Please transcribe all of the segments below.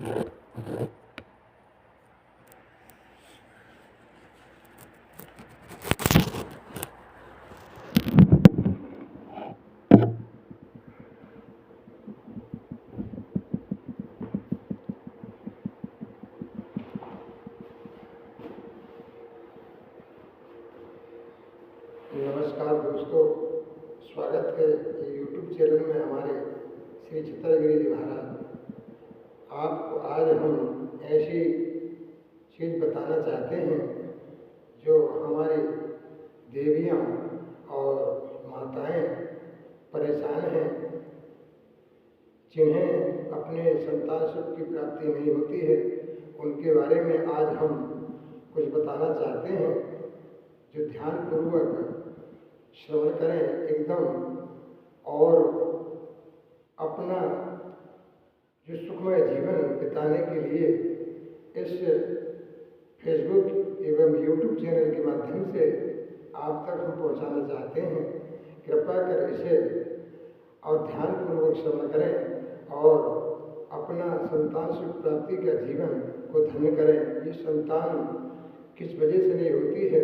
नमस्कार दोस्तों, स्वागत है यूट्यूब चैनल में हमारे श्री छतरगिरी जी महाराज। आपको आज हम ऐसी चीज़ बताना चाहते हैं जो हमारी देवियाँ और माताएं परेशान हैं, जिन्हें अपने संतान सुख की प्राप्ति नहीं होती है। उनके बारे में आज हम कुछ बताना चाहते हैं, जो ध्यानपूर्वक श्रवण करें एकदम, और अपना जो सुखमय जीवन बिताने के लिए इस फेसबुक एवं यूट्यूब चैनल के माध्यम से आप तक हम पहुंचाना चाहते हैं। कृपया कर इसे और ध्यानपूर्वक श्रवण करें और अपना संतान सुख प्राप्ति का जीवन को धन्य करें। ये संतान किस वजह से नहीं होती है,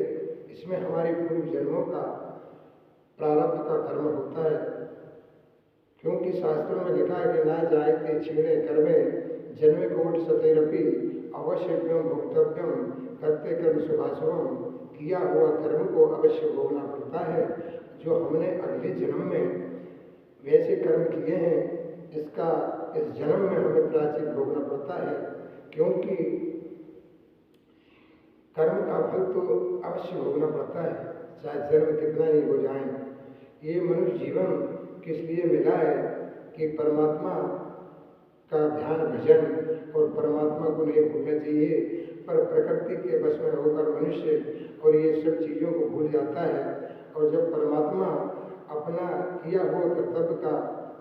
इसमें हमारे पूर्व जन्मों का प्रारब्ध का कर्म होता है। क्योंकि शास्त्रों में लिखा है कि ना जायते क्षीणे कर्मे जन्मे कोट सतेरपि अवश्यव्यम भोक्तव्यम करते कर्म शुभाशुभम। किया हुआ कर्म को अवश्य भोगना पड़ता है। जो हमने अगले जन्म में वैसे कर्म किए हैं, इसका इस जन्म में हमें प्रायश्चित भोगना पड़ता है। क्योंकि कर्म का फल तो अवश्य भोगना पड़ता है, चाहे जन्म कितना ही हो जाए। ये मनुष्य जीवन किस लिए मिला है कि परमात्मा का ध्यान भजन और परमात्मा को नहीं भूलना चाहिए, पर प्रकृति के वश में होकर मनुष्य और ये सब चीज़ों को भूल जाता है। और जब परमात्मा अपना किया हुआ कर्तव्य का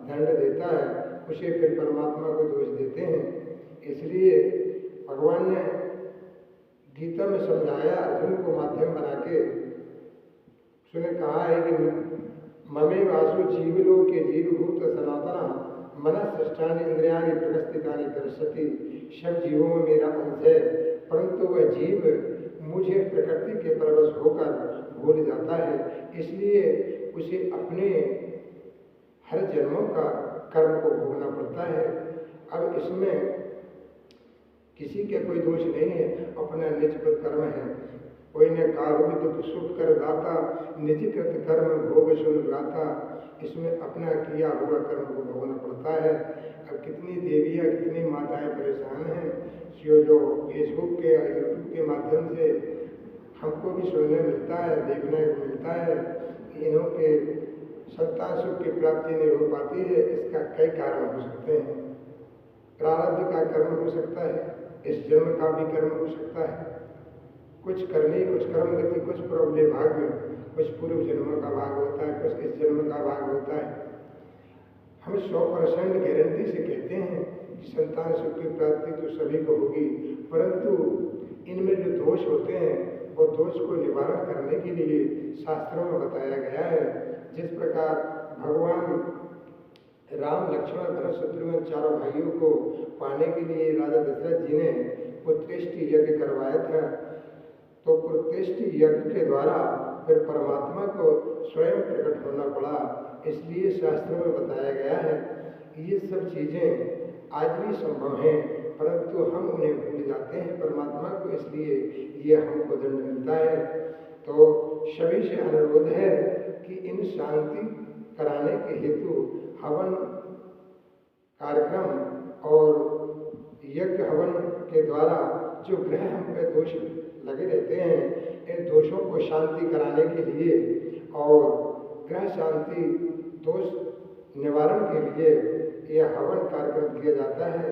दंड देता है, उसे फिर परमात्मा को दोष देते हैं। इसलिए भगवान ने गीता में समझाया, अर्जुन को माध्यम बना के उसने कहा है कि ममे वासु जीवलोके जीवभूत सनातना मनः सृष्टानि इंद्रियाणि प्रकस्थितानि करसति। सब जीवों में मेरा अंश है, परंतु वह जीव मुझे प्रकृति के परवश होकर भूल जाता है। इसलिए उसे अपने हर जन्मों का कर्म को भोगना पड़ता है। अब इसमें किसी के कोई दोष नहीं है, अपना निजकृत कर्म है। कोई ने काहु दुख सुख कर दाता निजकृत कर्म भोग सुन गाता। इसमें अपना किया हुआ कर्म को भोगना पड़ता है। अब कितनी देवियाँ, कितनी माताएं परेशान हैं, जो फेसबुक के यूट्यूब के माध्यम से हमको भी सुनने मिलता है, देखने को मिलता है कि इन्हों के संतान सुख की प्राप्ति नहीं हो पाती है। इसका कई कारण हो सकते हैं। प्रारब्ध का कर्म हो सकता है, इस जन्म का भी कर्म हो सकता है। कुछ करनी, कुछ कर्म गति, कुछ प्रबले भाग्य, कुछ पूर्व जन्म का भाग होता है, कुछ इस जन्म का भाग होता है। हम 100% गारंटी से कहते हैं कि संतान सुख की प्राप्ति तो सभी को होगी, परंतु इनमें जो दोष होते हैं वो दोष को निवारण करने के लिए शास्त्रों में बताया गया है। जिस प्रकार भगवान राम, लक्ष्मण, भरत, शत्रुघ्न चारों भाइयों को पाने के लिए राजा दशरथ जी ने पुत्रेष्टि यज्ञ करवाया था, तो पुत्रेष्टि यज्ञ के द्वारा फिर परमात्मा को स्वयं प्रकट होना पड़ा। इसलिए शास्त्रों में बताया गया है कि ये सब चीज़ें आज भी संभव हैं, परंतु हम उन्हें भूल जाते हैं परमात्मा को, इसलिए ये हमको दंड मिलता है। तो सभी से अनुरोध है कि इन शांति कराने के हेतु हवन कार्यक्रम और यज्ञ हवन के द्वारा जो ग्रह हम पे दोष लगे रहते हैं, इन दोषों को शांति कराने के लिए और ग्रह शांति दोष निवारण के लिए यह हवन कार्यक्रम किया जाता है।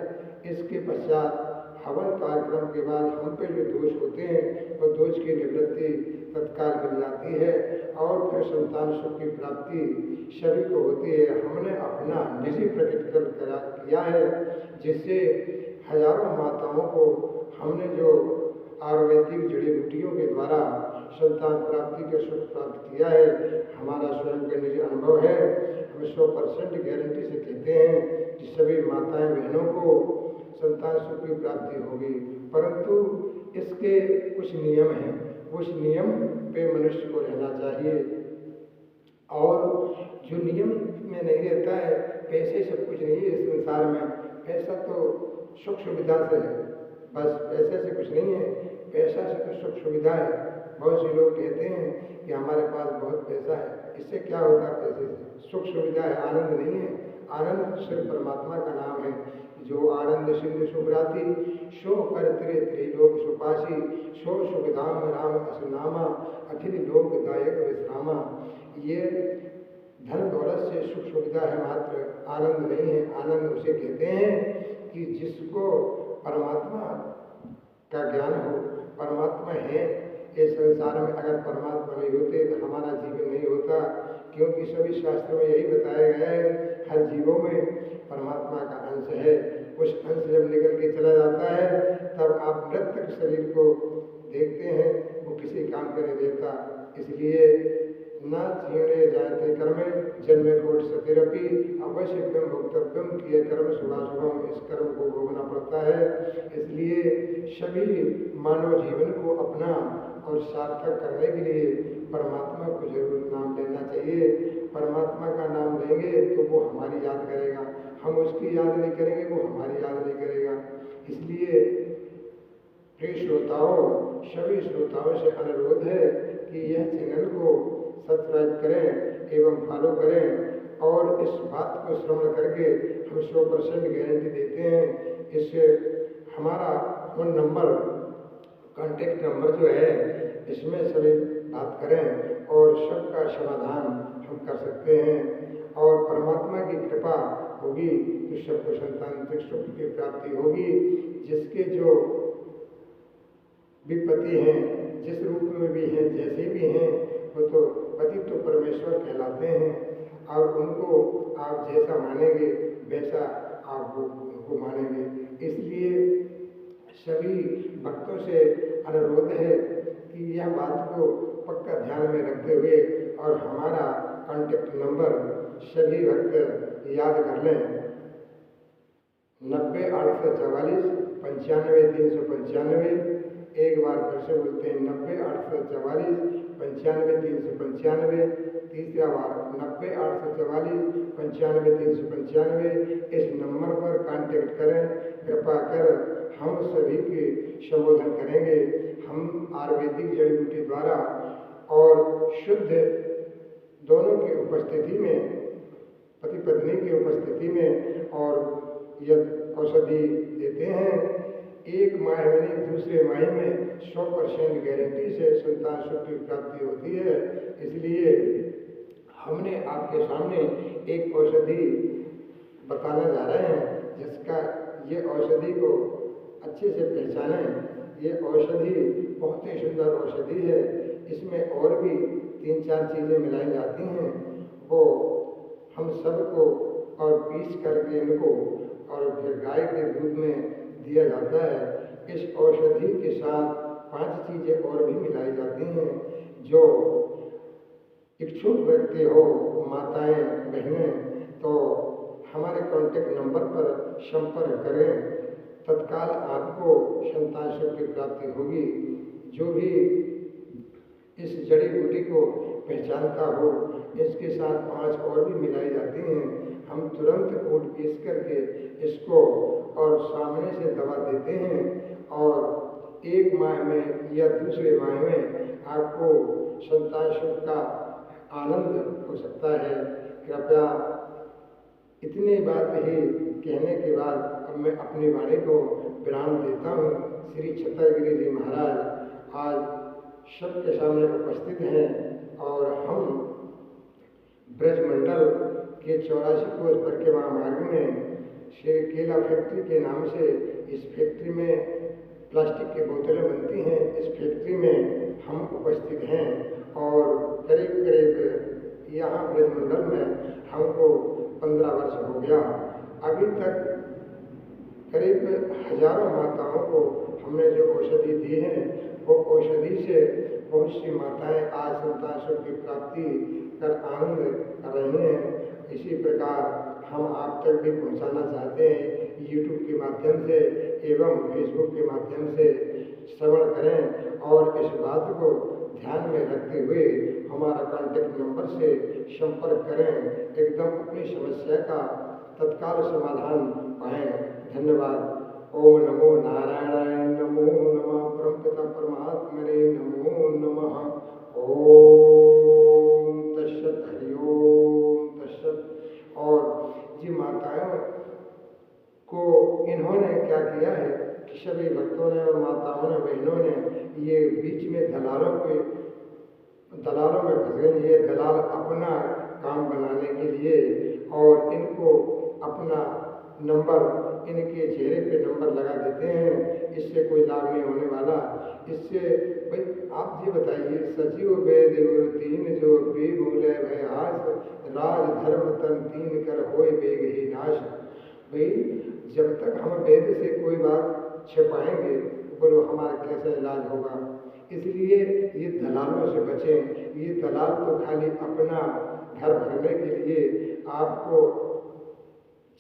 इसके पश्चात हवन कार्यक्रम के बाद हम पे जो दोष होते हैं वो दोष की निवृत्ति तत्काल मिल जाती है और फिर संतान सुख की प्राप्ति सभी को होती है। हमने अपना निजी प्रकट किया है, जिससे हजारों माताओं को हमने जो आयुर्वेदिक जड़ी बूटियों के द्वारा संतान प्राप्ति का सुख प्राप्त किया है, हमारा स्वयं का निजी अनुभव है। हम 100% गारंटी से कहते हैं कि सभी माताएं बहनों को संतान सुख की प्राप्ति होगी। परंतु इसके कुछ नियम हैं, उस नियम पे मनुष्य को रहना चाहिए। और जो नियम में नहीं रहता है, पैसे सब कुछ नहीं है इस संसार में। पैसा तो सुख सुविधा से है, बस पैसे से कुछ नहीं है। पैसा से तो सुख सुविधा है। बहुत से लोग कहते हैं कि हमारे पास बहुत पैसा है, इससे क्या होता है? पैसे से सुख सुविधा है, आनंद नहीं है। आनंद सिर्फ परमात्मा का नाम है। जो आनंद सिंधु सुभराती, शो कर त्रे त्रिलोक सुपासी, शो सुखधाम राम असनामा, अखिल लोक दायक विश्रामा। ये धन दौलत से सुख सुविधा है, मात्र आनंद नहीं है। आनंद उसे कहते हैं कि जिसको परमात्मा का ज्ञान हो, परमात्मा है। इस संसार में अगर परमात्मा नहीं होते तो हमारा जीवन नहीं होता, क्योंकि सभी शास्त्रों में यही बताया गया है, हर जीवों में परमात्मा का अंश है। उस अंश जब निकल के चला जाता है, तब आप मृतक शरीर को देखते हैं, वो किसी काम का नहीं देता। इसलिए न क्षीणे जायते कर्मे जन्मे कोट सतिरपि, अवश्यम भोक्तव्यम किए कर्म शुभाशुभम। इस कर्म को भोगना पड़ता है। इसलिए सभी मानव जीवन को अपना और सार्थक करने के लिए परमात्मा को जरूर नाम लेना चाहिए। परमात्मा का नाम लेंगे तो वो हमारी याद करेगा, हम उसकी याद नहीं करेंगे, वो हमारी याद नहीं करेगा। इसलिए प्रिय श्रोताओं, सभी श्रोताओं से अनुरोध है कि यह चैनल को सब्सक्राइब करें एवं फॉलो करें। और इस बात को श्रवण करके हम 100% गारंटी देते हैं। इससे हमारा फोन नंबर, कॉन्टेक्ट नंबर जो है, इसमें सभी बात करें और सबका समाधान हम कर सकते हैं। और परमात्मा की कृपा होगी तो सबको संतान सुख की प्राप्ति होगी। जिसके जो विपत्ति हैं, जिस रूप में भी हैं, जैसे भी हैं, वो तो पति तो परमेश्वर कहलाते हैं। और उनको आप जैसा मानेंगे वैसा आप उनको मानेंगे। इसलिए सभी भक्तों से अनुरोध है कि यह बात को पक्का ध्यान में रखते हुए और हमारा कॉन्टेक्ट नंबर सभी भक्त याद कर लें, 90-844 95-395। एक बार फिर से बोलते हैं, 90-844 95-395। तीसरा बार 90-844 95-395। इस नंबर पर कांटेक्ट करें। कृपा कर हम सभी के संबोधन करेंगे। हम आयुर्वेदिक जड़ी बूटी द्वारा और शुद्ध दोनों की उपस्थिति में, पति पत्नी की उपस्थिति में, और यह औषधि देते हैं। एक माह में नहीं, दूसरे माह में 100% गारंटी से संतान सुख की प्राप्ति होती है। इसलिए हमने आपके सामने एक औषधि बताने जा रहे हैं, जिसका ये औषधि को अच्छे से पहचानें। ये औषधि बहुत ही सुंदर औषधि है। इसमें और भी 3-4 चीज़ें मिलाई जाती हैं, वो हम सबको और पीस करके इनको और फिर गाय के दूध में दिया जाता है। इस औषधि के साथ 5 चीज़ें और भी मिलाई जाती हैं। जो इच्छुक व्यक्ति हो, माताएं, बहनें, तो हमारे कॉन्टेक्ट नंबर पर संपर्क करें। तत्काल आपको संतान सुख की प्राप्ति होगी। जो भी इस जड़ी बूटी को पहचानता हो, इसके साथ 5 और भी मिलाई जाती हैं। हम तुरंत कूट पीस करके इसको और सामने से दवा देते हैं, और 1 माह में या दूसरे माह में आपको संतान सुख का आनंद हो सकता है। कृपया इतनी बात ही कहने के बाद अब मैं अपनी वाणी को विराम देता हूँ। श्री छतरगिरी जी महाराज आज सबके सामने उपस्थित हैं, और हम ब्रजमंडल के 84 कोस परिक्रमा मार्ग में श्री केला फैक्ट्री के नाम से, इस फैक्ट्री में प्लास्टिक की बोतलें बनती हैं, इस फैक्ट्री में हम उपस्थित हैं। और करीब करीब यहाँ ब्रजमंडल में हमको 15 वर्ष हो गया। अभी तक करीब हजारों माताओं को हमने जो औषधि दी है, वो औषधि से बहुत सी माताएं आज संतान सुख की प्राप्ति कर आनंद कर रही हैं। इसी प्रकार हम आप तक भी पहुंचाना चाहते हैं। यूट्यूब के माध्यम से एवं फेसबुक के माध्यम से श्रवण करें और इस बात को ध्यान में रखते हुए हमारा कॉन्टेक्ट नंबर से संपर्क करें, एकदम अपनी समस्या का तत्काल समाधान पाएं। धन्यवाद। ओम नमो नारायणाय, नमो नमः परमपिता परमात्मने, नमो नमः। ओम तत्सत, हरि ओम तत्सत। और जी माताओं को इन्होंने क्या किया है कि सभी भक्तों ने और माताओं ने, बहनों ने ये बीच में दलालों में फंस गए। ये दलाल अपना काम बनाने के लिए और इनको अपना नंबर, इनके चेहरे पे नंबर लगा देते हैं, इससे कोई लाभ नहीं होने वाला। इससे भाई आप ये बताइए, सजीव वेद और तीन जो भी बोले भय आस, राज धर्म तन तीन कर होए वेग ही नाश। भाई जब तक हम वेद से कोई बात छिपाएंगे बोलो हमारा कैसा इलाज होगा। इसलिए ये दलालों से बचें। ये दलाल तो खाली अपना घर भरने के लिए आपको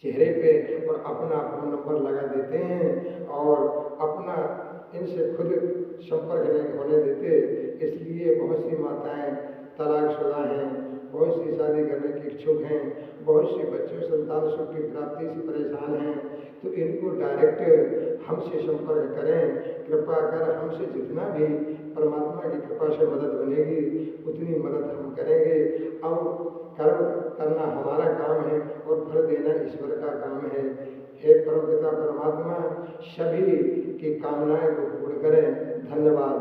चेहरे पे और अपना फोन नंबर लगा देते हैं और अपना इनसे खुद संपर्क नहीं होने देते। इसलिए बहुत सी माताएं तलाकशुदा हैं, बहुत सी शादी करने की इच्छुक हैं, बहुत सी बच्चों संतान सुख की प्राप्ति से परेशान हैं। तो इनको डायरेक्ट हमसे संपर्क करें। कृपा कर हमसे जितना भी परमात्मा की कृपा से मदद बनेगी उतनी मदद हम करेंगे। अब कर्म करना हमारा काम है और फल देना ईश्वर का काम है। हे परमपिता परमात्मा सभी की कामनाएं को पूर्ण करें। धन्यवाद।